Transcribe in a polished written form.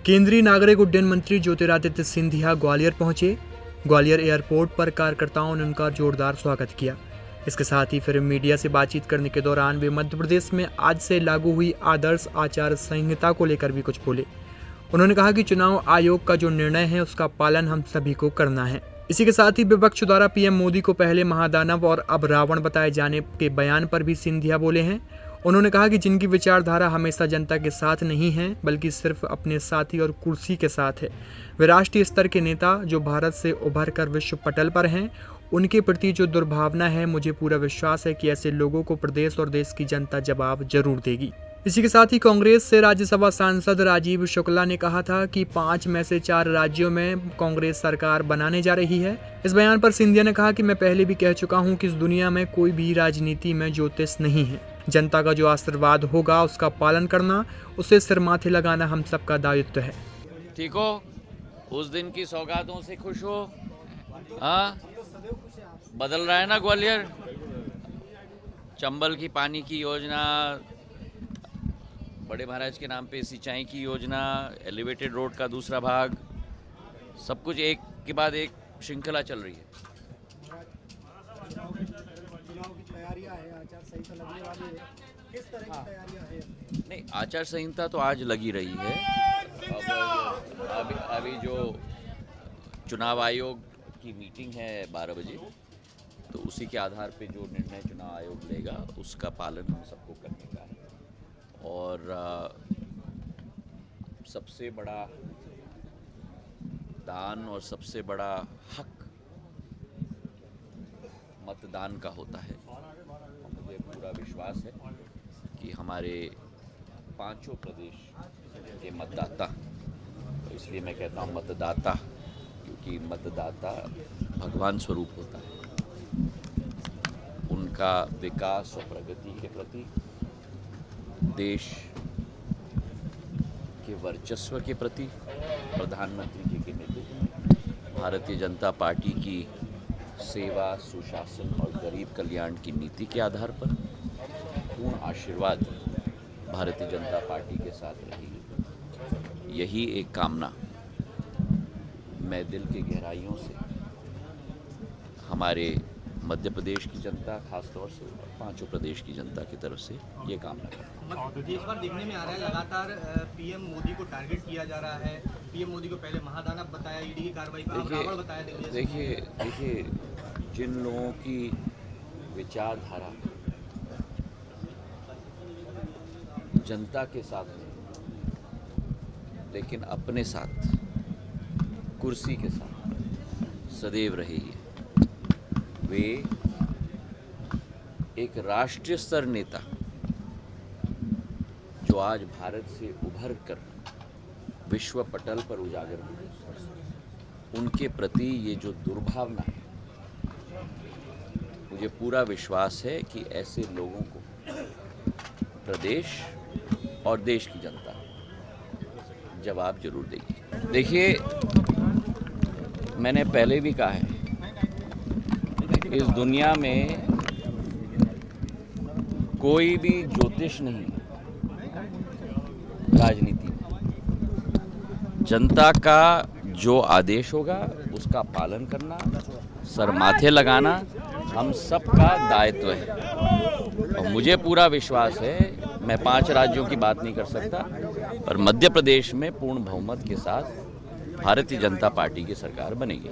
केंद्रीय नागरिक उड्डयन मंत्री ज्योतिरादित्य सिंधिया ग्वालियर पहुंचे। ग्वालियर एयरपोर्ट पर कार्यकर्ताओं ने उनका जोरदार स्वागत किया। इसके साथ ही फिर मीडिया से बातचीत करने के दौरान वे मध्य प्रदेश में आज से लागू हुई आदर्श आचार संहिता को लेकर भी कुछ बोले। उन्होंने कहा कि चुनाव आयोग का जो निर्णय है उसका पालन हम सभी को करना है। इसी के साथ ही विपक्ष द्वारा पीएम मोदी को पहले महादानव और अब रावण बताए जाने के बयान पर भी सिंधिया बोले हैं। उन्होंने कहा कि जिनकी विचारधारा हमेशा जनता के साथ नहीं है बल्कि सिर्फ अपने साथी और कुर्सी के साथ है, वे राष्ट्रीय स्तर के नेता जो भारत से उभर कर विश्व पटल पर हैं, उनके प्रति जो दुर्भावना है, मुझे पूरा विश्वास है कि ऐसे लोगों को प्रदेश और देश की जनता जवाब जरूर देगी। इसी के साथ ही कांग्रेस से राज्यसभा सांसद राजीव शुक्ला ने कहा था कि 5 में से 4 राज्यों में कांग्रेस सरकार बनाने जा रही है। इस बयान पर सिंधिया ने कहा कि मैं पहले भी कह चुका हूं कि इस दुनिया में कोई भी राजनीति में ज्योतिष नहीं है। जनता का जो आशीर्वाद होगा उसका पालन करना, उसे सिर माथे लगाना हम सबका दायित्व है। ठीक हो, उस दिन की सौगातों से खुश हो। हाँ, बदल रहा है ना ग्वालियर। चंबल की पानी की योजना, बड़े महाराज के नाम पे सिंचाई की योजना, एलिवेटेड रोड का दूसरा भाग, सब कुछ एक के बाद एक श्रृंखला चल रही है। नहीं, आचार संहिता तो आज लगी रही है। अभी जो चुनाव आयोग की मीटिंग है 12 बजे, तो उसी के आधार पे जो निर्णय चुनाव आयोग लेगा उसका पालन हम सबको करने का है। और सबसे बड़ा दान और सबसे बड़ा हक मतदान का होता है। मुझे पूरा विश्वास है कि हमारे 5 प्रदेश के मतदाता, तो इसलिए मैं कहता हूँ मतदाता, क्योंकि मतदाता भगवान स्वरूप होता है। उनका विकास और प्रगति के प्रति, देश के वर्चस्व के प्रति, प्रधानमंत्री जी के नेतृत्व में भारतीय जनता पार्टी की सेवा, सुशासन और गरीब कल्याण की नीति के आधार पर पूर्ण आशीर्वाद भारतीय जनता पार्टी के साथ रहेगी। यही एक कामना मैं दिल की गहराइयों से हमारे मध्य प्रदेश की जनता, खासतौर से 5 प्रदेश की जनता की तरफ से ये कामना करता हूँ। इस बार देखने में आ रहा है लगातार पीएम मोदी को टारगेट किया जा रहा है। पीएम मोदी को पहले महादानव बताया, ईडी की कार्रवाई पर रावण बताया। देखिए, जिन लोगों की विचारधारा जनता के साथ नहीं, लेकिन अपने साथ, कुर्सी के साथ सदैव रही है, वे एक राष्ट्रीय स्तर नेता जो आज भारत से उभर कर विश्व पटल पर उजागर हुए, उनके प्रति ये जो दुर्भावना है, मुझे पूरा विश्वास है कि ऐसे लोगों को प्रदेश और देश की जनता जवाब जरूर देगी। देखिए, मैंने पहले भी कहा है, इस दुनिया में कोई भी ज्योतिष नहीं राजनीति में। जनता का जो आदेश होगा उसका पालन करना, सर माथे लगाना हम सबका दायित्व है। और मुझे पूरा विश्वास है, मैं 5 राज्यों की बात नहीं कर सकता, पर मध्य प्रदेश में पूर्ण बहुमत के साथ भारतीय जनता पार्टी की सरकार बनेगी।